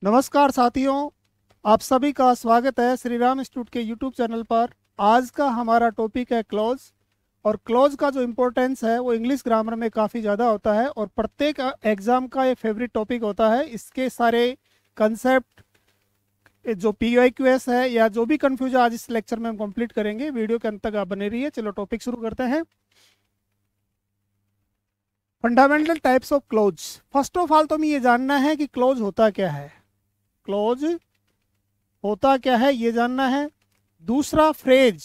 नमस्कार साथियों, आप सभी का स्वागत है श्री राम इंस्टीट्यूट के यूट्यूब चैनल पर। आज का हमारा टॉपिक है क्लॉज। और क्लॉज का जो इम्पोर्टेंस है वो इंग्लिश ग्रामर में काफ़ी ज़्यादा होता है और प्रत्येक एग्ज़ाम का ये फेवरेट टॉपिक होता है। इसके सारे कंसेप्ट जो PYQS है या जो भी कन्फ्यूजन आज इस लेक्चर में हम कंप्लीट करेंगे। वीडियो के अंत तक आप बने रहिए। चलो टॉपिक शुरू करते हैं। Fundamental types of clause. First of all तो हमें ये जानना है कि क्लॉज होता क्या है। क्लॉज होता क्या है ये जानना है। दूसरा फ्रेज,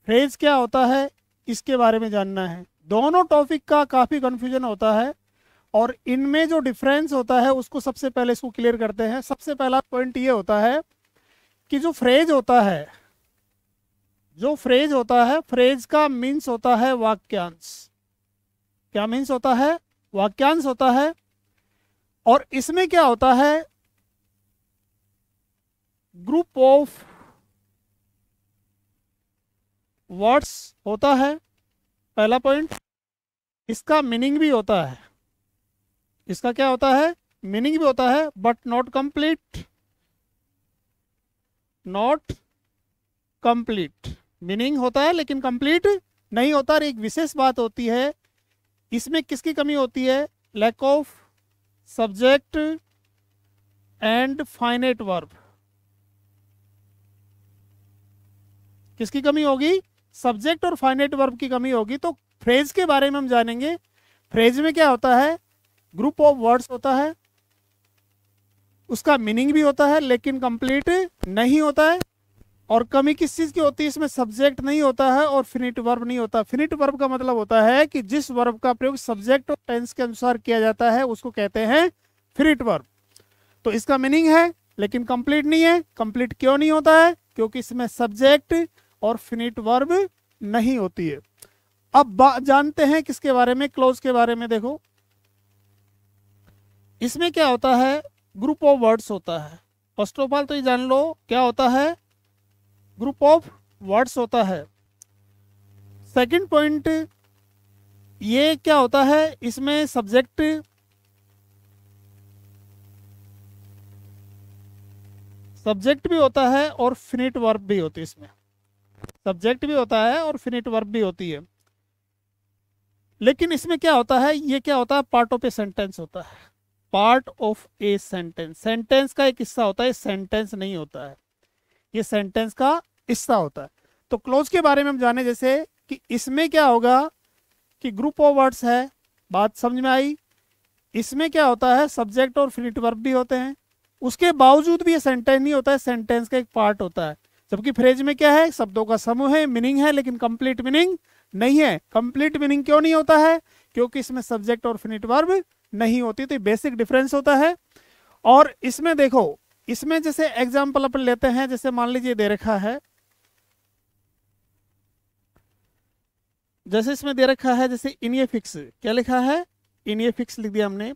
फ्रेज क्या होता है इसके बारे में जानना है। दोनों टॉपिक का काफ़ी कन्फ्यूजन होता है और इनमें जो डिफरेंस होता है उसको सबसे पहले इसको क्लियर करते हैं। सबसे पहला पॉइंट ये होता है कि जो फ्रेज होता है, फ्रेज का मीन्स होता है वाक्यांश। क्या मीन्स होता है? वाक्यांश होता है। और इसमें क्या होता है? ग्रुप ऑफ वर्ड्स होता है। पहला पॉइंट। इसका मीनिंग भी होता है। इसका क्या होता है? मीनिंग भी होता है, but not complete. Not complete. Meaning होता है लेकिन कंप्लीट नहीं होता। और एक विशेष बात होती है, इसमें किसकी कमी होती है? Lack of subject and finite verb. किसकी कमी होगी? सब्जेक्ट और फाइनाइट वर्ब की कमी होगी। तो फ्रेज के बारे में हम जानेंगे। फ्रेज में क्या होता है? ग्रुप ऑफ वर्ड्स होता है, उसका मीनिंग भी होता है लेकिन कंप्लीट नहीं होता है। और कमी किस चीज़ की होती है? इसमें सब्जेक्ट नहीं होता है और फिनिट वर्ब नहीं होता। फिनिट वर्ब का मतलब होता है कि जिस वर्ब का प्रयोग सब्जेक्ट और टेंस के अनुसार किया जाता है उसको कहते हैं फिनिट वर्ब। तो इसका मीनिंग है लेकिन कंप्लीट नहीं है। कंप्लीट क्यों नहीं होता है? क्योंकि इसमें सब्जेक्ट और फिनिट वर्ब नहीं होती है। अब जानते हैं किसके बारे में? क्लोज के बारे में। देखो इसमें क्या होता है? ग्रुप ऑफ वर्ड्स होता है। फर्स्ट ऑफ ऑल तो ये जान लो क्या होता है? ग्रुप ऑफ वर्ड्स होता है। सेकंड पॉइंट ये क्या होता है? इसमें सब्जेक्ट भी होता है और फिनिट वर्ब भी होती है। इसमें सब्जेक्ट भी होता है और फिनिट वर्ब भी होती है। लेकिन इसमें क्या होता है? ये क्या होता है? पार्ट ऑफ ए सेंटेंस होता है। Part of a sentence. Sentence का एक हिस्सा होता है, सेंटेंस नहीं होता है। ये सेंटेंस का हिस्सा होता है। तो क्लोज के बारे में हम जाने जैसे कि इसमें क्या होगा कि ग्रुप ऑफ वर्ड्स है। बात समझ में आई? इसमें क्या होता है? सब्जेक्ट और फिनिट वर्ब भी होते हैं। उसके बावजूद भी ये सेंटेंस नहीं होता है, सेंटेंस का एक पार्ट होता है। जबकि फ्रेज में क्या है? शब्दों का समूह है, मीनिंग है लेकिन कंप्लीट मीनिंग नहीं है। कंप्लीट मीनिंग क्यों नहीं होता है? क्योंकि इसमें सब्जेक्ट और फिनिट वर्ब नहीं होती। तो बेसिक डिफरेंस होता है। और इसमें देखो, इसमें जैसे एग्जाम्पल अपन लेते हैं, जैसे मान लीजिए दे रखा है, जैसे इसमें दे रखा है जैसे इनियफिक्स। क्या लिखा है? इनियफिक्स लिख दिया हमने।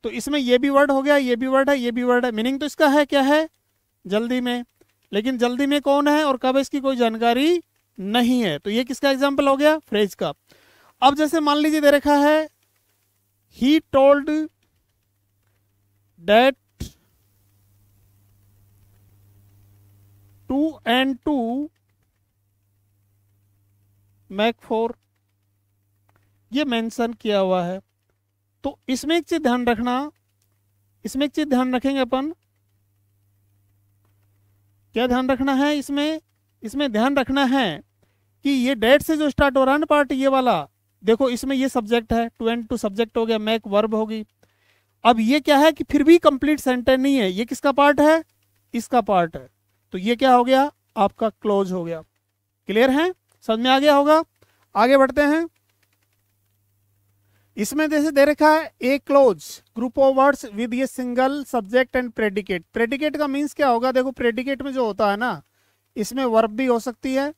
तो इसमें ये भी वर्ड हो गया, ये भी वर्ड है, ये भी वर्ड है। मीनिंग तो इसका है क्या है? जल्दी में। लेकिन जल्दी में कौन है और कब, इसकी कोई जानकारी नहीं है। तो ये किसका एग्जाम्पल हो गया? फ्रेज का। अब जैसे मान लीजिए दे रखा है he told that 2 and 2 make 4। ये मेंशन किया हुआ है। तो इसमें एक चीज ध्यान रखना, इसमें एक चीज ध्यान रखेंगे अपन। क्या ध्यान रखना है इसमें? इसमें ध्यान रखना है कि ये डेट से जो स्टार्ट हो रहा है ना पार्ट, ये वाला देखो, इसमें ये सब्जेक्ट है, 2 and 2 सब्जेक्ट हो गया, मैक वर्ब होगी। अब ये क्या है कि फिर भी कंप्लीट सेंटेंस नहीं है। ये किसका पार्ट है? इसका पार्ट है। तो ये क्या हो गया? आपका क्लोज हो गया। क्लियर है? समझ में आ गया होगा? आगे बढ़ते हैं। इसमें जैसे दे रखा है a close group of words with ये single subject and predicate. Predicate का मीन्स क्या होगा? देखो प्रेडिकेट में जो होता है ना, इसमें वर्ब भी हो सकती है,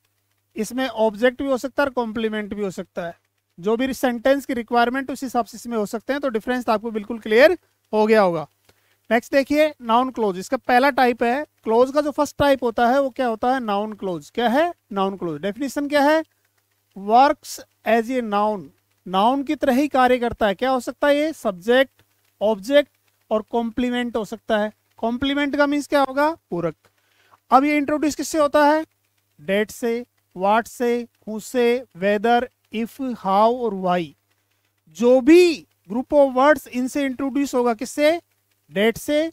इसमें ऑब्जेक्ट भी हो सकता है और कॉम्प्लीमेंट भी हो सकता है। जो भी सेंटेंस की रिक्वायरमेंट उस हिसाब से इसमें हो सकते हैं। तो डिफरेंस आपको बिल्कुल क्लियर हो गया होगा। नेक्स्ट देखिए नाउन क्लोज। इसका पहला टाइप है क्लोज का। जो फर्स्ट टाइप होता है वो क्या होता है? Noun clause. क्या है? Noun clause. डेफिनेशन क्या है? Works as a noun. Noun की तरह ही कार्य करता है। क्या हो सकता है? ये सब्जेक्ट, ऑब्जेक्ट और कॉम्प्लीमेंट हो सकता है। कॉम्प्लीमेंट का मीन्स क्या होगा? पूरक। अब ये इंट्रोड्यूस किससे होता है? डेट से, व्हाट से, हु से, वेदर, इफ, हाउ और वाई। जो भी ग्रुप ऑफ वर्ड्स इनसे इंट्रोड्यूस होगा, किससे? डेट से,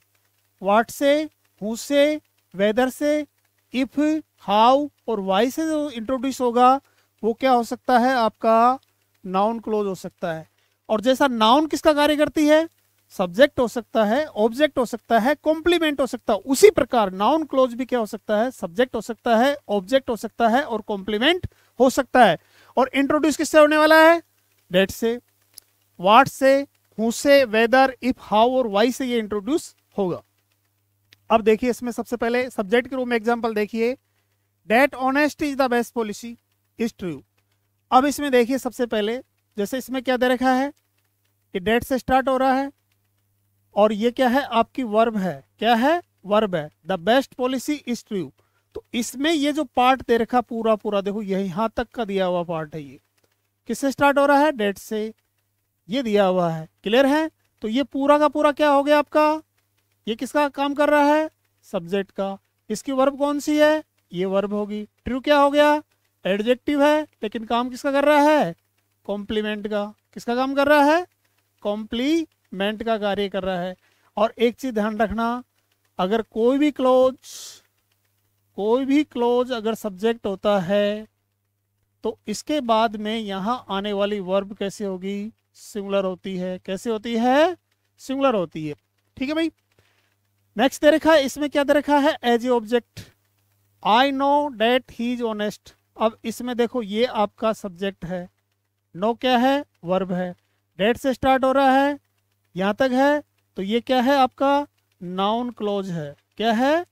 व्हाट से, हु से, वेदर से, इफ, हाउ और वाई से जो इंट्रोड्यूस होगा वो क्या हो सकता है? आपका नाउन क्लोज हो सकता है। और जैसा नाउन किसका कार्य करती है? सब्जेक्ट हो सकता है, ऑब्जेक्ट हो सकता है, कॉम्प्लीमेंट हो सकता है, उसी प्रकार नाउन क्लोज भी क्या हो सकता है? सब्जेक्ट हो सकता है, ऑब्जेक्ट हो सकता है और कॉम्प्लीमेंट हो सकता है। और इंट्रोड्यूस किससे होने वाला है? डेट से, व्हाट से, हु से, वेदर, इफ, हाउ और वाई से ये इंट्रोड्यूस होगा। अब देखिए इसमें सबसे पहले सब्जेक्ट के रूप में एग्जांपल देखिए, that honest is the best policy is true. अब इसमें देखिए सबसे पहले, जैसे इसमें क्या दे रखा है कि डेट से स्टार्ट हो रहा है और ये क्या है? आपकी वर्ब है। क्या है? वर्ब है। The best policy is true. तो इसमें ये जो पार्ट दे रखा पूरा पूरा, देखो ये यहां तक का दिया हुआ पार्ट है, ये किससे स्टार्ट हो रहा है? डेट से, ये दिया हुआ है। क्लियर है? तो ये पूरा का पूरा क्या हो गया आपका? ये किसका काम कर रहा है? सब्जेक्ट का। इसकी वर्ब कौन सी है? ये वर्ब होगी। ट्रू क्या हो गया? एडजेक्टिव है, लेकिन काम किसका कर रहा है? कॉम्प्लीमेंट का। किसका काम कर रहा है? कॉम्प्लीमेंट का कार्य कर रहा है। और एक चीज ध्यान रखना, अगर कोई भी क्लोज अगर सब्जेक्ट होता है तो इसके बाद में यहां आने वाली वर्ब कैसे होगी? सिंगुलर होती है। कैसे होती है? सिंगुलर होती है। ठीक है भाई। नेक्स्ट दे रखा है, इसमें क्या दे रखा है? As a object, I know that he is honest. अब इसमें देखो ये आपका सब्जेक्ट है, नो क्या है? वर्ब है। डेट से स्टार्ट हो रहा है, यहां तक है, तो ये क्या है आपका? नाउन क्लोज है। क्या है?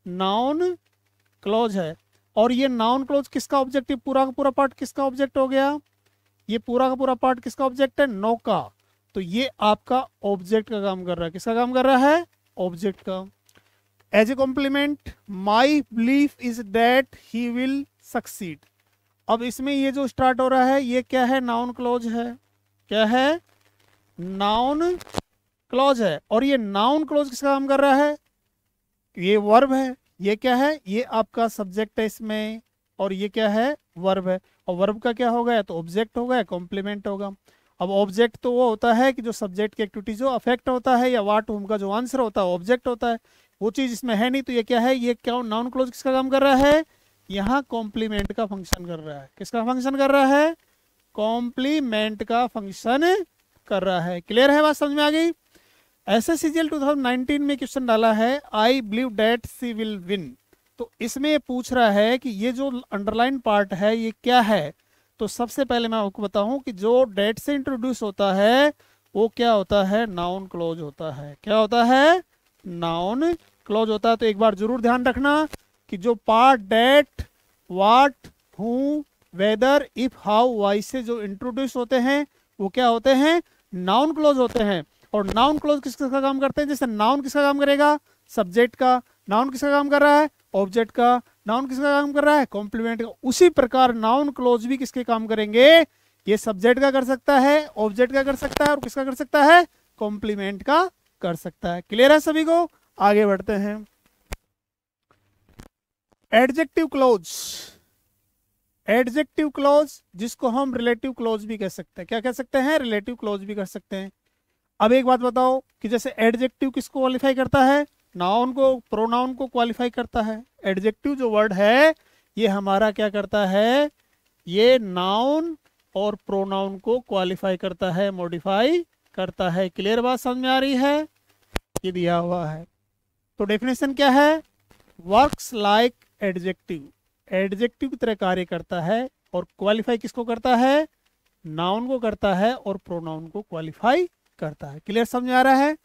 नाउन क्लोज है। और ये नाउन क्लोज किसका ऑब्जेक्ट? पूरा का पूरा पार्ट किसका ऑब्जेक्ट हो गया? ये पूरा का पूरा पार्ट किसका ऑब्जेक्ट है? नो का। तो ये आपका ऑब्जेक्ट का काम कर रहा है। किसका काम कर रहा है? ऑब्जेक्ट का। As a complement, my belief is that he will succeed. अब इसमें ये जो स्टार्ट हो रहा है ये क्या है? नाउन क्लोज है। क्या है? नाउन क्लोज है। और ये नाउन क्लोज किसका काम कर रहा है? ये वर्ब है। ये क्या है? ये आपका सब्जेक्ट है इसमें, और ये क्या है? वर्ब है। और वर्ब का क्या होगा? तो ऑब्जेक्ट होगा, कॉम्प्लीमेंट होगा। अब ऑब्जेक्ट तो वो होता है कि जो सब्जेक्ट की एक्टिविटी जो अफेक्ट होता है, या वाट हुम का जो आंसर होता है ऑब्जेक्ट होता है, वो चीज इसमें है नहीं। तो ये क्या है? ये क्या नाउन क्लोज किसका काम कर रहा है? यहाँ कॉम्प्लीमेंट का फंक्शन कर रहा है। किसका फंक्शन कर रहा है? कॉम्प्लीमेंट का फंक्शन कर रहा है। क्लियर है? बात समझ में आ गई? SSCGL 2019 में क्वेश्चन डाला है, I believe that she will win. तो इसमें ये पूछ रहा है कि ये जो अंडरलाइन पार्ट है ये क्या है? तो सबसे पहले मैं आपको बताऊं कि जो डेट से इंट्रोड्यूस होता है वो क्या होता है? नाउन क्लोज होता है। क्या होता है? नाउन क्लोज होता है। तो एक बार जरूर ध्यान रखना कि जो part that, what, who, whether, if, how, why से जो इंट्रोड्यूस होते हैं वो क्या होते हैं? नाउन क्लोज होते हैं। और नाउन क्लोज किसका काम करते हैं? जैसे नाउन किसका काम करेगा? सब्जेक्ट का। नाउन किसका काम कर रहा है? ऑब्जेक्ट का। नाउन किसका काम कर रहा है? कॉम्प्लीमेंट का। उसी प्रकार नाउन क्लोज भी किसके काम करेंगे? ये सब्जेक्ट का कर सकता है, ऑब्जेक्ट का कर सकता है, और किसका कर सकता है? कॉम्प्लीमेंट का कर सकता है। क्लियर है सभी को? आगे बढ़ते हैं। Adjective close. एडजेक्टिव क्लोज जिसको हम रिलेटिव क्लोज भी कह सकते हैं। क्या कह सकते हैं? रिलेटिव क्लोज भी कर सकते हैं। अब एक बात बताओ कि जैसे एडजेक्टिव किसको क्वालिफाई करता है? नाउन को, प्रोनाउन को क्वालिफाई करता है। एडजेक्टिव जो वर्ड है ये हमारा क्या करता है? ये नाउन और प्रोनाउन को क्वालिफाई करता है, मॉडिफाई करता है। क्लियर बात समझ में आ रही है? ये दिया हुआ है। तो डेफिनेशन क्या है? Works like adjective. एडजेक्टिव की तरह कार्य करता है। और क्वालिफाई किसको करता है? नाउन को करता है और प्रोनाउन को क्वालिफाई करता है। क्लियर समझ में आ रहा है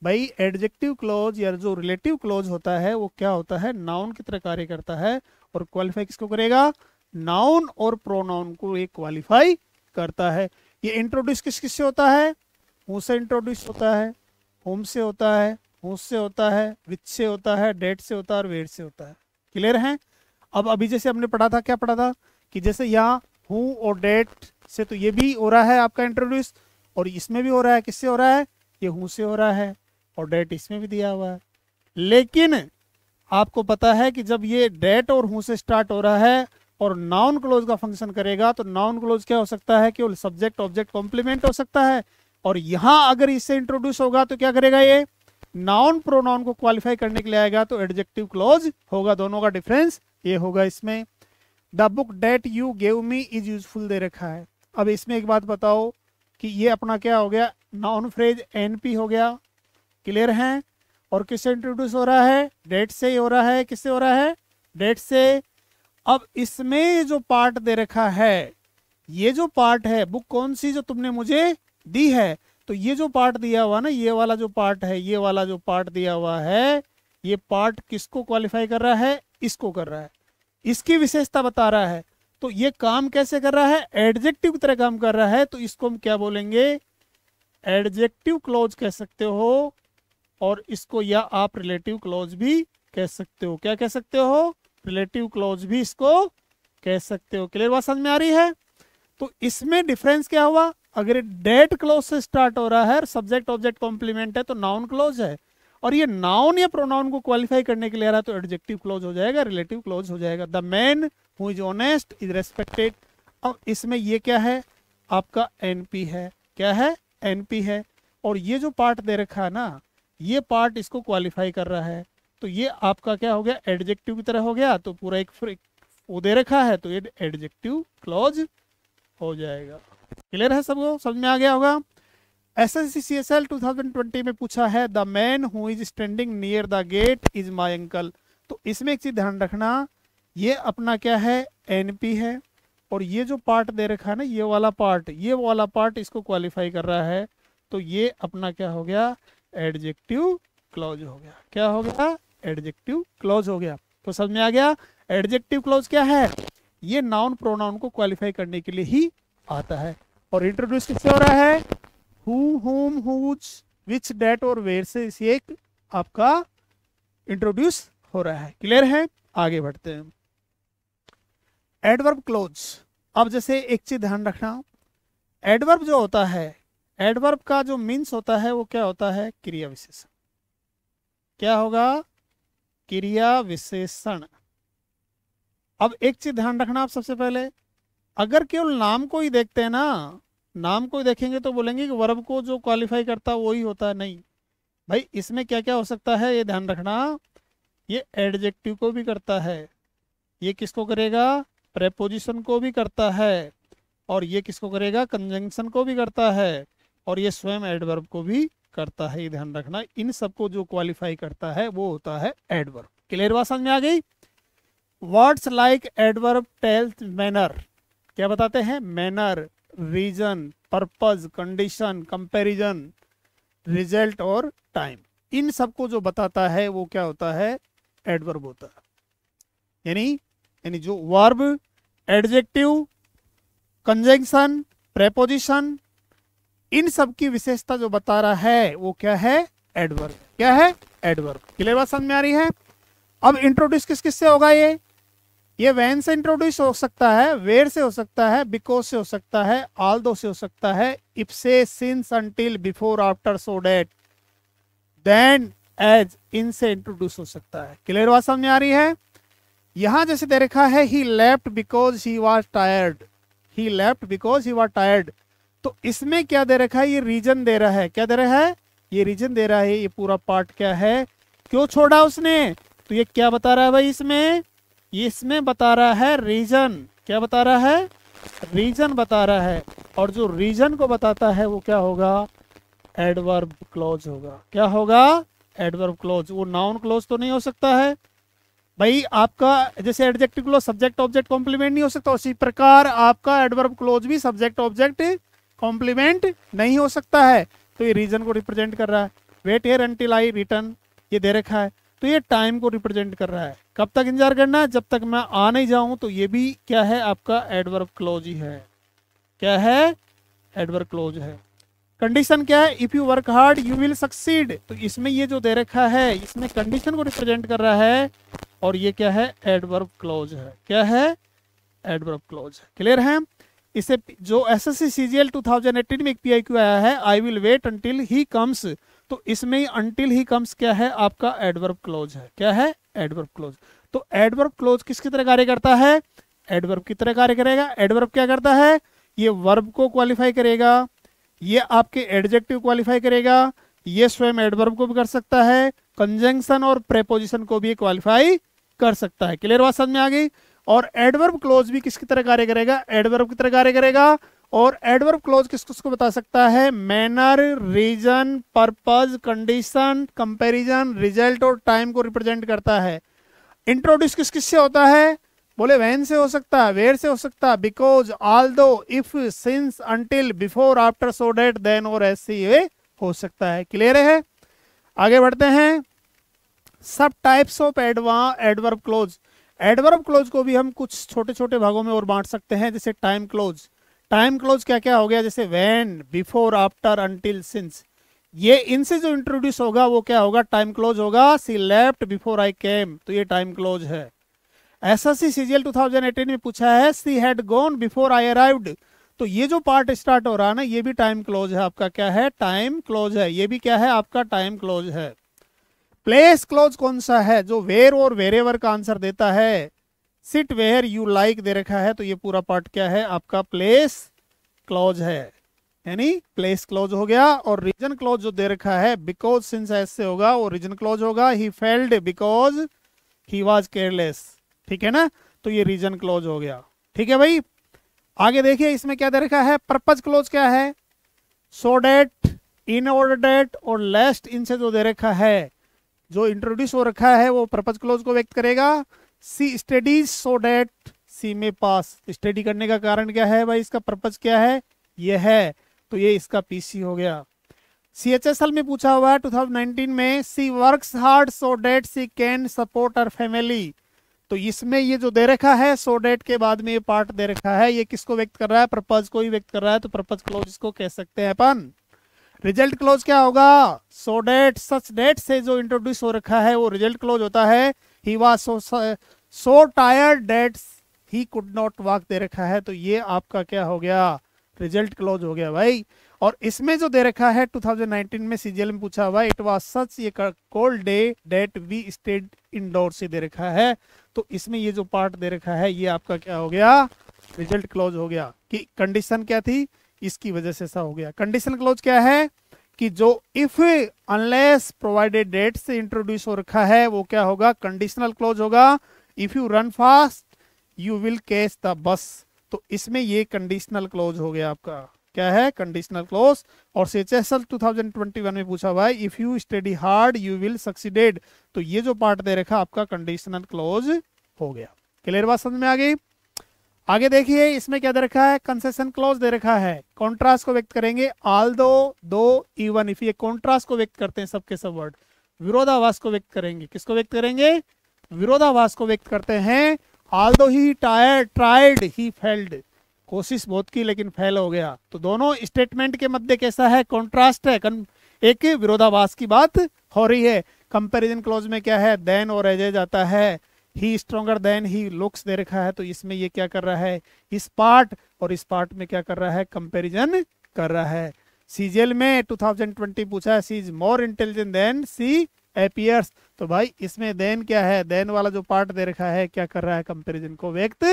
भाई? एडजेक्टिव क्लोज या जो रिलेटिव क्लोज होता है वो क्या होता है? नाउन की तरह कार्य करता है। और क्वालिफाई किसको करेगा? नाउन और प्रोनाउन को ये क्वालिफाई करता है। ये इंट्रोड्यूस किस किस से होता है? हु से इंट्रोड्यूस होता है, होम से होता है, हुस से होता है, विच से होता है, डेट से होता है और वेट से होता है। क्लियर है? अब अभी जैसे हमने पढ़ा था, क्या पढ़ा था कि जैसे यहाँ हु और डेट से तो ये भी हो रहा है आपका इंट्रोड्यूस, और इसमें भी हो रहा है। किससे हो रहा है? ये हु से हो रहा है। और डेट इसमें भी दिया हुआ है। लेकिन आपको पता है कि जब ये डेट और हूँ से स्टार्ट हो रहा है और नाउन क्लोज का फंक्शन करेगा तो नाउन क्लोज क्या हो सकता है, केवल सब्जेक्ट ऑब्जेक्ट कॉम्प्लीमेंट हो सकता है। और यहां अगर इससे इंट्रोड्यूस होगा तो क्या करेगा, ये नाउन प्रोनाउन को क्वालिफाई करने के लिए आएगा तो एडजेक्टिव क्लोज होगा। दोनों का डिफरेंस ये होगा इसमें। The book that you gave me is useful दे रखा है। अब इसमें एक बात बताओ कि ये अपना क्या हो गया, नाउन फ्रेज एनपी हो गया, क्लियर है। और किससे इंट्रोड्यूस हो रहा है, डेट से ही हो रहा है। किससे हो रहा है, डेट से। अब इसमें जो पार्ट दे रखा है, ये जो पार्ट है बुक कौन सी जो तुमने मुझे दी है, तो ये जो पार्ट दिया हुआ ना, ये वाला जो पार्ट है, ये वाला जो पार्ट दिया हुआ है, ये पार्ट किसको क्वालिफाई कर रहा है, इसको कर रहा है, इसकी विशेषता बता रहा है। तो ये काम कैसे कर रहा है, एडजेक्टिव की तरह काम कर रहा है। तो इसको हम क्या बोलेंगे, एडजेक्टिव क्लोज कह सकते हो। और इसको या आप रिलेटिव क्लोज भी कह सकते हो। क्या कह सकते हो, रिलेटिव क्लोज भी इसको कह सकते हो। क्लियर बात समझ में आ रही है। तो इसमें डिफरेंस क्या हुआ, अगर डेट क्लोज से स्टार्ट हो रहा है, सब्जेक्ट ऑब्जेक्ट कॉम्प्लीमेंट है तो नाउन क्लोज है, और ये नाउन या प्रोनाउन को क्वालिफाई करने के लिए आ रहा है तो एडजेक्टिव क्लोज हो जाएगा, रिलेटिव क्लोज हो जाएगा। The man who is honest is respected. अब इसमें ये क्या है, आपका एनपी है। क्या है, एनपी है। और ये जो पार्ट दे रखा है ना, ये पार्ट इसको क्वालिफाई कर रहा है। तो ये आपका क्या हो गया, एडजेक्टिव की तरह हो गया। तो पूरा एक वो दे रखा है तो ये एडजेक्टिव क्लॉज हो जाएगा। क्लियर है सबको, समझ में आ गया होगा। एसएससी सीएसएल 2020 में पूछा है the man who is standing near the gate is my uncle. तो इसमें एक चीज ध्यान रखना, ये अपना क्या है, एनपी है। और ये जो पार्ट दे रखा है ना, ये वाला पार्ट इसको क्वालिफाई कर रहा है। तो ये अपना क्या हो गया, एडजेक्टिव क्लॉज हो गया। क्या हो गया, एडजेक्टिव क्लॉज हो गया। तो समझ में आ गया, एडजेक्टिव क्लॉज क्या है, ये नाउन प्रोनाउन को क्वालिफाई करने के लिए ही आता है। और इंट्रोड्यूस किससे हो रहा है, हु, हुम, हुज, विच, डेट और वेयर से इसे एक आपका इंट्रोड्यूस हो रहा है। क्लियर है, आगे बढ़ते हैं। Adverb close. अब जैसे एक चीज ध्यान रखना, एडवर्ब जो होता है, एडवर्ब का जो मीन्स होता है वो क्या होता है, क्रिया विशेषण। क्या होगा, क्रिया विशेषण। अब एक चीज ध्यान रखना आप सबसे पहले, अगर केवल नाम को ही देखते हैं ना, नाम को ही देखेंगे तो बोलेंगे कि वर्ब को जो क्वालिफाई करता है वही होता है। नहीं भाई, इसमें क्या क्या हो सकता है ये ध्यान रखना, ये एडजेक्टिव को भी करता है, ये किसको करेगा, प्रेपोजिशन को भी करता है, और ये किसको करेगा, कंजंक्शन को भी करता है, और ये स्वयं एडवर्ब को भी करता है। ये ध्यान रखना, इन सबको जो क्वालिफाई करता है वो होता है एडवर्ब। क्लियर बात समझ में आ गई। Words like adverb tells manner, क्या बताते हैं, manner, reason, purpose, condition, comparison, result और टाइम, इन सबको जो बताता है वो क्या होता है, एडवर्ब होता है। यानी जो वर्ब, एडजेक्टिव, कंजंक्शन, प्रेपोजिशन, इन सब की विशेषता जो बता रहा है वो क्या है, एडवर्ब। क्या है, एडवर्ब। क्लियर बात समझ में आ रही है। अब इंट्रोड्यूस किस किस से होगा, ये व्हेन से इंट्रोड्यूस हो सकता है, वेयर से हो सकता है, बिकॉज से हो सकता है, ऑल्दो से हो सकता है, इफ से, since, until, before, after, so that, then, as, इन से इंट्रोड्यूस हो सकता है। क्लियर बात समझ में आ रही है। यहां जैसे दे रखा है he left because he was tired, he left because he was tired. तो इसमें क्या दे रखा है, ये रीजन दे रहा है। क्या दे रहा है, ये रीजन दे रहा है। ये पूरा पार्ट क्या है, क्यों छोड़ा उसने, तो ये क्या बता रहा है भाई, इसमें बता रहा है रीजन। क्या बता रहा है, रीजन बता रहा है। और जो रीजन को बताता है वो क्या होगा, एडवर्ब क्लॉज होगा। क्या होगा, एडवर्ब क्लॉज। वो नाउन क्लॉज तो नहीं हो सकता है भाई आपका, जैसे adjective clause subject object complement नहीं हो सकता, उसी प्रकार आपका एडवर्ब क्लॉज भी सब्जेक्ट ऑब्जेक्ट कॉम्प्लीमेंट नहीं हो सकता है। तो ये रीजन को रिप्रेजेंट कर रहा है। Wait here until I return, ये दे रखा है, तो ये टाइम को रिप्रेजेंट कर रहा है। कब तक इंतजार करना है, जब तक मैं आ नहीं जाऊं। तो ये भी क्या है, आपका एडवर्ब क्लॉज ही है। क्या है, एडवर्ब क्लॉज है। कंडीशन क्या है, if you work hard you will succeed. तो इसमें ये जो दे रखा है, इसमें कंडीशन को रिप्रेजेंट कर रहा है, और ये क्या है, एडवर्ब क्लॉज है। क्या है, एडवर्ब क्लॉज है। क्लियर है। इसे जो एसएससी सीजीएल 2018 में एक पीआईक्यू आया है, I will wait until he comes, तो इसमें ही अनटिल ही कम्स क्या है आपका एडवर्ब क्लोज है। क्या है? Adverb close. तो एडवर्ब क्लोज किसकी तरह कार्य करता है? एडवर्ब की तरह कार्य करेगा। एडवर्ब क्या करता है? ये वर्ब को क्वालिफाई करेगा, ये आपके एडजेक्टिव क्वालिफाई करेगा, ये स्वयं एडवर्ब को भी कर सकता है, कंजंक्शन और प्रेपोजिशन को भी क्वालिफाई कर सकता है। क्लियर बात समझ में आ गई? और एडवर्ब क्लोज भी किसकी तरह कार्य करेगा? एडवर्ब की तरह कार्य करेगा। और एडवर्ब क्लोज किसको बता सकता है? Manner, reason, purpose, condition, comparison, result और टाइम को रिप्रेजेंट करता है। इंट्रोड्यूस किस किस से होता है? बोले वैन से हो सकता है, वेयर से हो सकता है, because, although, if, since, until, before, after, so that, then और ऐसे ये हो सकता है। क्लियर है? आगे बढ़ते हैं। सब types of adverb close. Adverb close को भी हम कुछ छोटे छोटे भागों में और बांट सकते हैं, जैसे टाइम क्लोज। टाइम क्लोज क्या क्या हो गया? जैसे when, before, after, until, since. ये इनसे जो इंट्रोड्यूस होगा वो क्या होगा? टाइम क्लोज होगा। सी लेफ्ट बिफोर आई केम, तो ये टाइम क्लोज है। एसएससी सीजीएल 2018 में पूछा है she had gone before I arrived, तो ये जो पार्ट स्टार्ट हो रहा है ना, ये भी टाइम क्लोज है आपका। क्या है? टाइम क्लोज है। ये भी क्या है आपका? टाइम क्लोज है। प्लेस क्लोज कौन सा है? जो वेयर और वेरेवर का आंसर देता है। सिट वेयर यू लाइक दे रखा है, तो ये पूरा पार्ट क्या है आपका? प्लेस क्लोज है, यानी प्लेस क्लोज हो गया। और रीजन क्लोज जो दे रखा है, बिकॉज सिंस ऐसे होगा, वो रीजन क्लोज होगा। He failed because he was careless, ठीक है ना, तो ये रीजन क्लोज हो गया। ठीक है भाई, आगे देखिए इसमें क्या दे रखा है? पर्पज क्लोज क्या है? सो डेट, इन ऑर्डर डेट और लेस्ट, इनसे जो दे रखा है, जो इंट्रोड्यूस हो रखा है, वो पर्पज क्लोज को व्यक्त करेगा। सी स्टडीज सो डेट सी में पास, स्टडी करने का कारण क्या है भाई? इसका पर्पज क्या है? ये है, तो ये इसका पीसी हो गया। सीएचएसएल में पूछा हुआ है 2019 में, she works hard so that she can support her family, तो इसमें ये जो दे रखा है सो डेट के बाद में ये पार्ट दे रखा है, ये किसको व्यक्त कर रहा है? पर्पज को ही व्यक्त कर रहा है, तो पर्पज क्लोज इसको कह सकते हैं अपन। रिजल्ट क्लोज क्या होगा? सो डेट सच डेट से जो इंट्रोड्यूस हो रखा है वो रिजल्ट क्लोज होता है। He was so tired that he could not walk दे रखा है, तो ये आपका क्या हो गया? रिजल्ट क्लोज हो गया भाई। और इसमें जो दे रखा है 2019 में सीजीएल में पूछा हुआ, it was such a cold day that we stayed indoor से दे रखा है, तो इसमें ये जो पार्ट दे रखा है ये आपका क्या हो गया? रिजल्ट क्लोज हो गया। कि कंडीशन क्या थी, इसकी वजह से ऐसा हो गया। कंडीशन क्लोज क्या है? कि जो इफ अनलेस प्रोवाइडेड डेट से इंट्रोड्यूस हो रखा है वो क्या होगा? कंडीशनल क्लोज होगा। If you run fast you will catch the bus, तो इसमें ये कंडीशनल क्लोज हो गया आपका। क्या है? Conditional close. और सीएचएसएल 2021 में पूछा हुआ है, if you study hard you will succeeded, तो ये जो पार्ट दे रखा आपका कंडीशनल क्लोज हो गया। क्लियर बात समझ में आ गई? आगे देखिए इसमें क्या दे रखा है? कंसेशन क्लोज दे रखा है। कॉन्ट्रास्ट को व्यक्त करेंगे, ऑल्दो, दो, इवन, इफ, ये कॉन्ट्रास्ट को व्यक्त करते हैं सबके सब वर्ड। विरोधाभास को व्यक्त करेंगे, किसको व्यक्त करेंगे? विरोधाभास को व्यक्त करते हैं। Although he tried he failed, कोशिश बहुत की लेकिन फेल हो गया, तो दोनों स्टेटमेंट के मध्य कैसा है? कॉन्ट्रास्ट है, एक विरोधाभास की बात हो रही है। कंपैरिजन क्लोज में क्या है? देन और एज आता है। ही स्ट्रॉन्गर देन ही लुक्स दे रखा है, तो इसमें ये क्या कर रहा है? इस पार्ट और इस पार्ट में क्या कर रहा है? कंपैरिजन कर रहा है। सीजीएल में 2020 पूछा है, she is more intelligent than she appears, तो भाई इसमें देन क्या है? देन वाला जो पार्ट दे रखा है क्या कर रहा है? कंपैरिजन को व्यक्त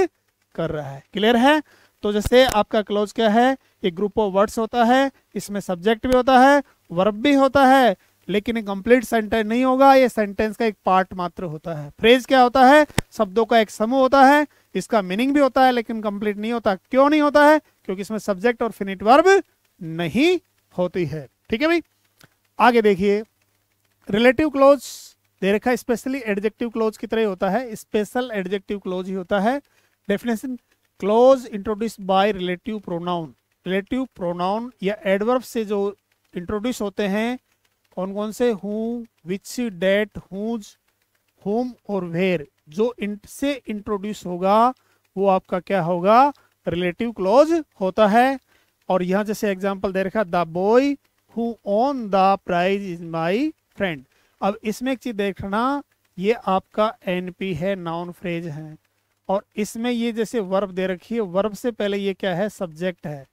कर रहा है। क्लियर है? तो जैसे आपका क्लोज क्या है? एक ग्रुप ऑफ वर्ड्स होता है, इसमें सब्जेक्ट भी होता है, वर्ब भी होता है, लेकिन कंप्लीट सेंटेंस नहीं होगा, ये सेंटेंस का एक पार्ट मात्र होता है। फ्रेज क्या होता है? शब्दों का एक समूह होता है, इसका मीनिंग भी होता है लेकिन कंप्लीट नहीं होता। क्यों नहीं होता है? क्योंकि इसमें सब्जेक्ट और फिनिट वर्ब नहीं होती है। ठीक है भाई, आगे देखिए रिलेटिव क्लोज दे रखा है, स्पेशली एडजेक्टिव क्लोज की तरह होता है, स्पेशल एडजेक्टिव क्लोज ही होता है। Definition, close introduce by relative pronoun. Relative pronoun या एडवर्ब से जो इंट्रोड्यूस होते हैं, कौन कौन से? हु, विच, डेट, हुज, हुम और वेयर, जो इनसे इंट्रोड्यूस होगा वो आपका क्या होगा? रिलेटिव क्लोज होता है। और यहाँ जैसे एग्जांपल दे रखा, the boy who won the prize is my friend. अब इसमें एक चीज देखना, ये आपका एनपी है, नाउन फ्रेज है, और इसमें ये जैसे वर्ब दे रखी है, वर्ब से पहले ये क्या है? सब्जेक्ट है।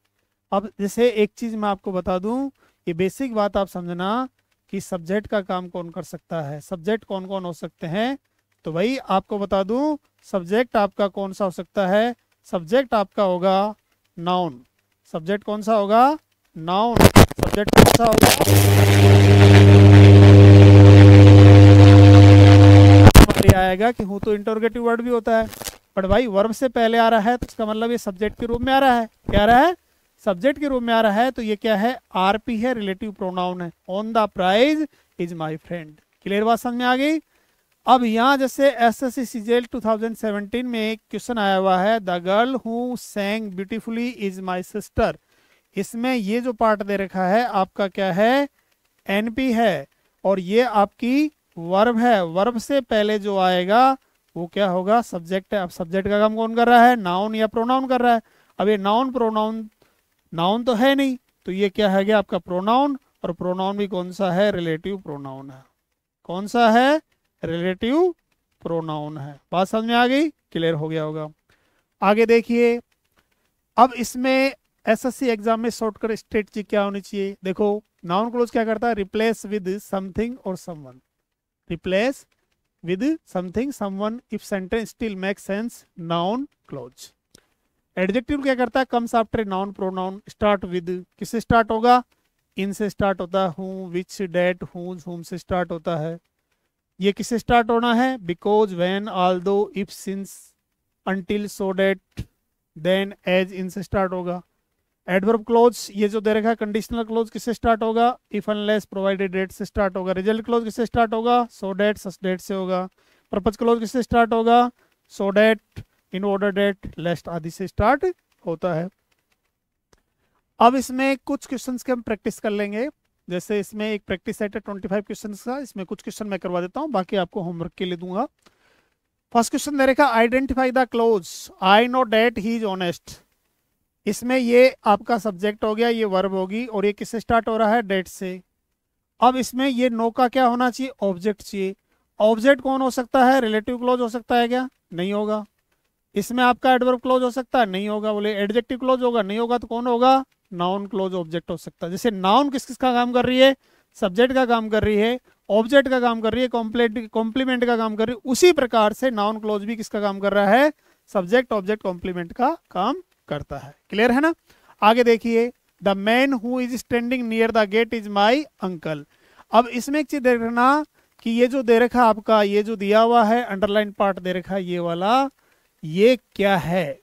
अब जैसे एक चीज मैं आपको बता दूं, ये बेसिक बात आप समझना, कि सब्जेक्ट का काम कौन कर सकता है, सब्जेक्ट कौन कौन हो सकते हैं। तो भाई आपको बता दूं, सब्जेक्ट आपका कौन सा हो सकता है, सब्जेक्ट आपका होगा नाउन। सब्जेक्ट कौन सा होगा, नाउन। सब्जेक्ट कौन सा होगा, आएगा कि हूँ तो इंटरोगेटिव वर्ड भी होता है, बट भाई वर्ब से पहले आ रहा है तो इसका मतलब ये सब्जेक्ट के रूप में आ रहा है। क्या आ रहा है, सब्जेक्ट के रूप में आ रहा है। तो ये क्या है, आरपी है, रिलेटिव प्रोनाउन है। Won the prize is my friend. Clear बात समझ में आ गई। अब यहाँ जैसे एसएससी सीजीएल 2017 में एक क्वेश्चन आया हुआ है, the girl who सैंग beautifully is my sister. इसमें ये जो पार्ट दे रखा है आपका क्या है, एनपी है, और ये आपकी वर्ब है। वर्ब से पहले जो आएगा वो क्या होगा, सब्जेक्ट है। अब सब्जेक्ट का काम कौन कर रहा है, नाउन या प्रोनाउन कर रहा है। अब ये नाउन प्रोनाउन, नाउन तो है नहीं, तो ये क्या है गया आपका प्रोनाउन, और प्रोनाउन भी कौन सा है, रिलेटिव प्रोनाउन है। कौन सा है, रिलेटिव प्रोनाउन है। बात समझ में आ गई, क्लियर हो गया होगा। आगे देखिए, अब इसमें एसएससी एग्जाम में शॉर्टकट स्ट्रेटजी क्या होनी चाहिए। देखो नाउन क्लोज क्या करता है, रिप्लेस विद समथिंग और someone. Replace with something someone if sentence still make sense, noun close. Adjective क्या करता है, comes after noun pronoun, start with, किससे स्टार्ट होगा, इन से स्टार्ट होता है, हूँ, विच, डेट, हुज, हुम से स्टार्ट होता है। ये किससे स्टार्ट होना है, because, when, although, if, since, until, so that, then, as, इनसे स्टार्ट होगा। एडवर्ब क्लोज ये जो दे रखा है, कंडीशनल क्लोज किससे स्टार्ट होगा, इफ, अनलेस, प्रोवाइडेड, डेट से स्टार्ट होगा। रिजल्ट क्लोज किससे स्टार्ट होगा, सो डेट, सच डेट से होगा। पर्पज क्लोज किससे स्टार्ट होगा, so date, in order date, लेस्ट आदि से स्टार्ट होता है। अब इसमें कुछ क्वेश्चंस के हम प्रैक्टिस कर लेंगे। जैसे इसमें एक प्रैक्टिस सेट है 25 क्वेश्चंस का, इसमें कुछ क्वेश्चन मैं करवा देता हूँ, बाकी आपको होमवर्क के लिए दूंगा। फर्स्ट क्वेश्चन दे रखा, identify the clause, I know that he is honest. इसमें ये आपका सब्जेक्ट हो गया, ये वर्ब होगी, और ये किससे स्टार्ट हो रहा है, डेट से। अब इसमें ये नो का क्या होना चाहिए, ऑब्जेक्ट चाहिए। ऑब्जेक्ट कौन हो सकता है, रिलेटिव क्लोज हो सकता है क्या, नहीं होगा। इसमें आपका एडवर्ब क्लोज हो सकता है, नहीं होगा। बोले एडजेक्टिव क्लोज होगा, नहीं होगा। तो कौन होगा, नाउन क्लोज ऑब्जेक्ट हो सकता है। जैसे नाउन किस किस का काम कर रही है, सब्जेक्ट का काम कर रही है, ऑब्जेक्ट का काम कर रही है, कॉम्प्लीमेंट का काम कर रही है, उसी प्रकार से नाउन क्लोज भी किसका काम कर रहा है, सब्जेक्ट ऑब्जेक्ट कॉम्प्लीमेंट का काम करता है। क्लियर है ना। आगे देखिए, the man who is standing near the gate is my uncle. अब इसमें एक चीज देख रखना कि ये जो दे रखा आपका, ये जो दिया हुआ है अंडरलाइन पार्ट दे रखा है ये वाला, ये क्या है।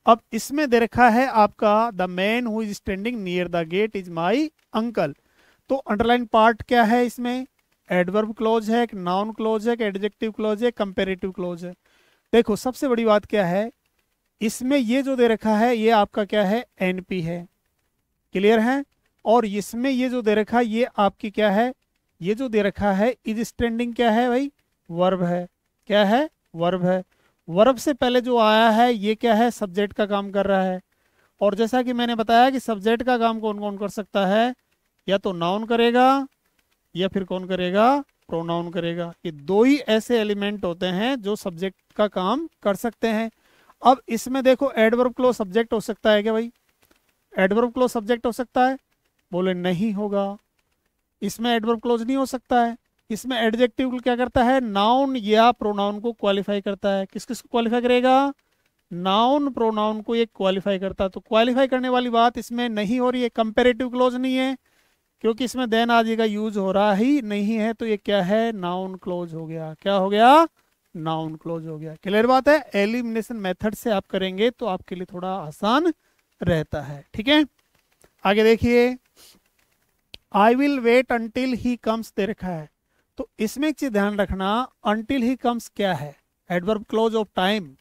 अब इसमें दे रखा है आपका, the man who is standing near the gate is my uncle. तो अंडरलाइन पार्ट क्या है, इसमें एडवर्ब क्लोज है, नाउन क्लोज है, एडजेक्टिव क्लोज है, कंपेरेटिव क्लोज है। देखो सबसे बड़ी बात क्या है, इसमें ये जो दे रखा है ये आपका क्या है, एनपी है। क्लियर है। और इसमें ये जो दे रखा है ये आपकी क्या है, ये जो दे रखा है इज स्टैंडिंग क्या है भाई, वर्ब है। क्या है, वर्ब है। वर्ब से पहले जो आया है ये क्या है, सब्जेक्ट का काम कर रहा है। और जैसा कि मैंने बताया कि सब्जेक्ट का काम कौन कौन कर सकता है, या तो नाउन करेगा या फिर कौन करेगा, प्रोनाउन करेगा। ये दो ही ऐसे एलिमेंट होते हैं जो सब्जेक्ट का काम कर सकते हैं। अब इसमें देखो एडवर्ब क्लोज सब्जेक्ट हो सकता है क्या भाई, एडवर्ब क्लोज सब्जेक्ट हो सकता है, बोले नहीं होगा। इसमें एडवर्ब क्लोज नहीं हो सकता है। इसमें एडजेक्टिव क्या करता है, नाउन या प्रोनाउन को क्वालिफाई करता है। किस किस को क्वालिफाई करेगा, नाउन प्रोनाउन को ये क्वालिफाई करता है। तो क्वालिफाई करने वाली बात इसमें नहीं हो रही है। कंपेरेटिव क्लोज नहीं है क्योंकि इसमें देन आदि का यूज हो रहा ही नहीं है, तो ये क्या है, नाउन क्लोज हो गया। क्या हो गया, नाउन क्लोज हो गया। क्लियर बात है। एलिमिनेशन मेथड से आप करेंगे तो आपके लिए थोड़ा आसान रहता है। ठीक है, आगे देखिए, I will wait until he comes दे रखा है। तो इसमें एक चीज ध्यान रखना, अंटिल ही कम्स क्या है, adverb close of time,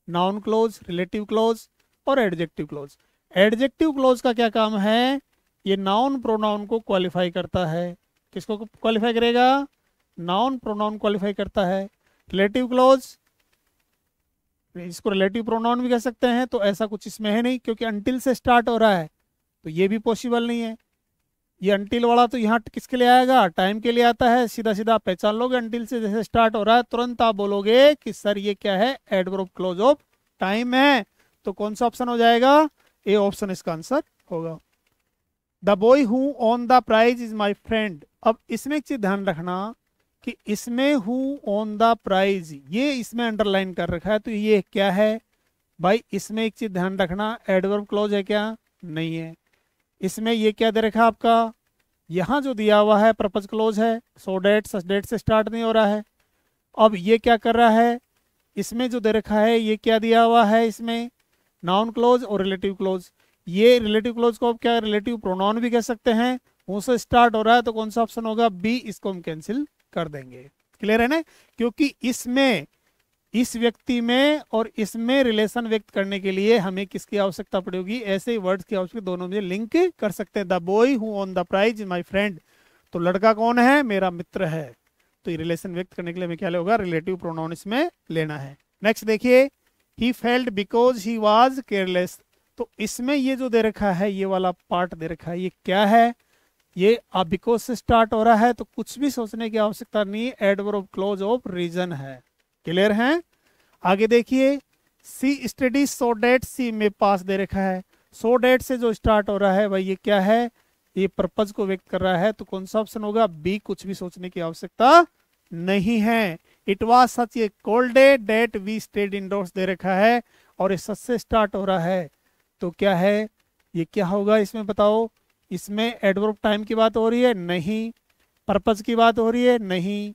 noun close, relative close और एडजेक्टिव क्लोज। एडजेक्टिव क्लोज का क्या काम है, ये नाउन प्रोनाउन को क्वालिफाई करता है। किसको क्वालिफाई करेगा, नाउन प्रोनाउन क्वालिफाई करता है। रिलेटिव क्लोज, इसको रिलेटिव प्रोनाउन भी कह सकते हैं। तो ऐसा कुछ इसमें है नहीं क्योंकि अंटिल से स्टार्ट हो रहा है, तो ये भी पॉसिबल नहीं है। ये अंटिल वाला तो यहाँ किसके लिए आएगा, टाइम के लिए आता है। सीधा सीधा आप पहचान लोगे, अंटिल से जैसे स्टार्ट हो रहा है तुरंत आप बोलोगे कि सर ये क्या है, एडवर्ब क्लोज ऑफ टाइम है। तो कौन सा ऑप्शन हो जाएगा, ए ऑप्शन इसका आंसर होगा। The boy who won the prize is my friend. अब इसमें एक चीज ध्यान रखना कि इसमें हूँ ऑन द प्राइज, ये इसमें अंडरलाइन कर रखा है, तो ये क्या है भाई, इसमें एक चीज ध्यान रखना, एडवर्ब क्लॉज है क्या, नहीं है। इसमें ये क्या दे रखा है आपका, यहाँ जो दिया हुआ है पर्पज क्लॉज है, सो डेट सच डेट से स्टार्ट नहीं हो रहा है। अब ये क्या कर रहा है, इसमें जो दे रखा है ये क्या दिया हुआ है, इसमें नाउन क्लोज और रिलेटिव क्लोज। ये रिलेटिव क्लोज को आप क्या रिलेटिव प्रोनाउन भी कह सकते हैं, उनसे स्टार्ट हो रहा है, तो कौन सा ऑप्शन होगा, बी, इसको हम कैंसिल कर देंगे। क्लियर है ना, क्योंकि इसमें इस व्यक्ति में और इसमें रिलेशन व्यक्त करने के लिए हमें किसकी आवश्यकता पड़ेगी, ऐसे वर्ड्स की आवश्यकता, दोनों में लिंक कर सकते हैं। The boy who won the prize my friend, तो लड़का कौन है, मेरा मित्र है, तो ये रिलेशन व्यक्त करने के लिए हमें क्या होगा, रिलेटिव प्रोनाउन इसमें लेना है। नेक्स्ट देखिए, he felt because he was careless, तो इसमें ये जो दे रखा है, ये वाला पार्ट दे रखा है, ये क्या है, ये अब बिकॉज से स्टार्ट हो रहा है, तो कुछ भी सोचने की आवश्यकता नहीं, एडवर्ब क्लोज ऑफ रीजन है। क्लियर है। आगे देखिए, सी स्टडी सो डेट सी में पास दे रखा है, सो डेट से जो स्टार्ट हो रहा है भाई ये क्या है, ये पर्पज को व्यक्त कर रहा है, तो कौन सा ऑप्शन होगा, बी, कुछ भी सोचने की आवश्यकता नहीं है। It was such a cold day that we stayed indoors दे रखा है, और ये सच से स्टार्ट हो रहा है, तो क्या है, ये क्या होगा, इसमें बताओ, इसमें एडवर्ब टाइम की बात हो रही है, नहीं, पर्पज की बात हो रही है, नहीं,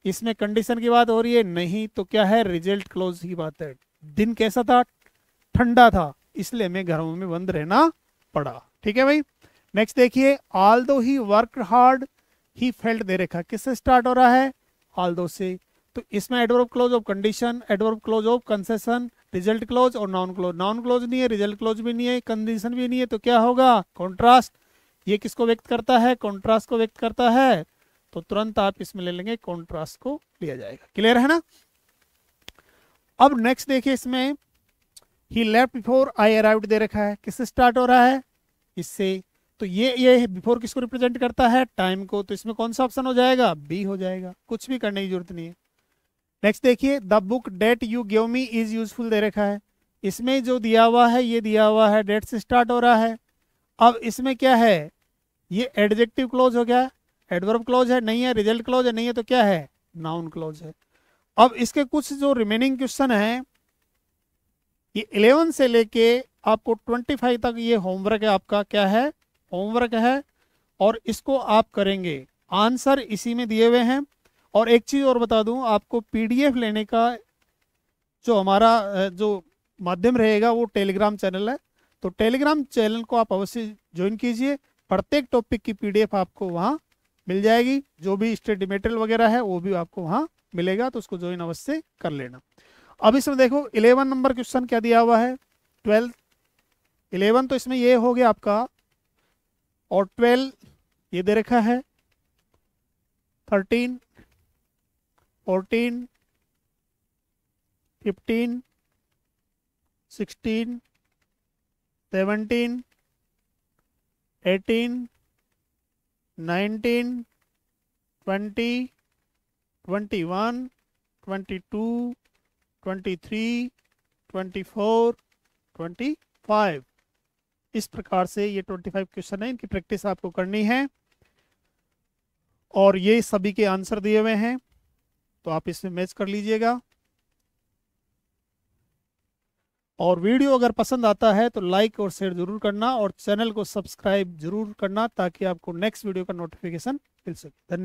इसमें कंडीशन की बात हो रही है, नहीं, तो क्या है, रिजल्ट क्लोज की बात है। दिन कैसा था, ठंडा था, इसलिए हमें घरों में बंद रहना पड़ा। ठीक है भाई। नेक्स्ट देखिए, although he work hard he felt they रखा, किससे स्टार्ट हो रहा है, ऑल्दो से, तो इसमें adverb close of condition, adverb close of concession, result close और नाउन क्लोज, नाउन क्लोज नहीं है, रिजल्ट क्लोज भी नहीं है, कंडीशन भी नहीं है, तो क्या होगा, कॉन्ट्रास्ट। ये किसको व्यक्त करता है, कॉन्ट्रास्ट को व्यक्त करता है, तो तुरंत आप इसमें ले लेंगे, कॉन्ट्रास्ट को लिया जाएगा। क्लियर है ना। अब नेक्स्ट देखिए, इसमें ही लेफ्ट बिफोर आई अराइव्ड दे रखा है, किससे स्टार्ट हो रहा है, इससे, तो ये बिफोर किसको रिप्रेजेंट करता है, टाइम को, तो इसमें कौन सा ऑप्शन हो जाएगा, बी हो जाएगा, कुछ भी करने की जरूरत नहीं है। नेक्स्ट देखिए, the book that you give me is useful दे रखा है, इसमें जो दिया हुआ है, ये दिया हुआ है डेट से स्टार्ट हो रहा है। अब इसमें क्या है, ये एडजेक्टिव क्लोज हो गया, एडवर्ब क्लोज है, नहीं है, रिजल्ट क्लोज है, नहीं है, तो क्या है, नाउन क्लोज है। अब इसके कुछ जो रिमेनिंग क्वेश्चन है, ये 11 से लेके आपको 25 तक ये होमवर्क है आपका, क्या है, होमवर्क है, और इसको आप करेंगे, आंसर इसी में दिए हुए हैं। और एक चीज और बता दूं, आपको पीडीएफ लेने का जो हमारा जो माध्यम रहेगा वो टेलीग्राम चैनल है, तो टेलीग्राम चैनल को आप अवश्य ज्वाइन कीजिए, प्रत्येक टॉपिक की पीडीएफ आपको वहाँ मिल जाएगी, जो भी स्टडी मटेरियल वगैरह है वो भी आपको वहाँ मिलेगा, तो उसको ज्वाइन अवश्य कर लेना। अब इसमें देखो 11 नंबर क्वेश्चन क्या दिया हुआ है, 12, 11 तो इसमें ये हो गया आपका, और 12 ये दे रखा है, 13, 14, 15, 16, 17, 18, 19, 20, 21, 22, 23, 24, 25, इस प्रकार से ये 25 क्वेश्चन है, इनकी प्रैक्टिस आपको करनी है, और ये सभी के आंसर दिए हुए हैं, तो आप इसमें मैच कर लीजिएगा। और वीडियो अगर पसंद आता है तो लाइक और शेयर जरूर करना, और चैनल को सब्सक्राइब जरूर करना, ताकि आपको नेक्स्ट वीडियो का नोटिफिकेशन मिल सके। धन्यवाद।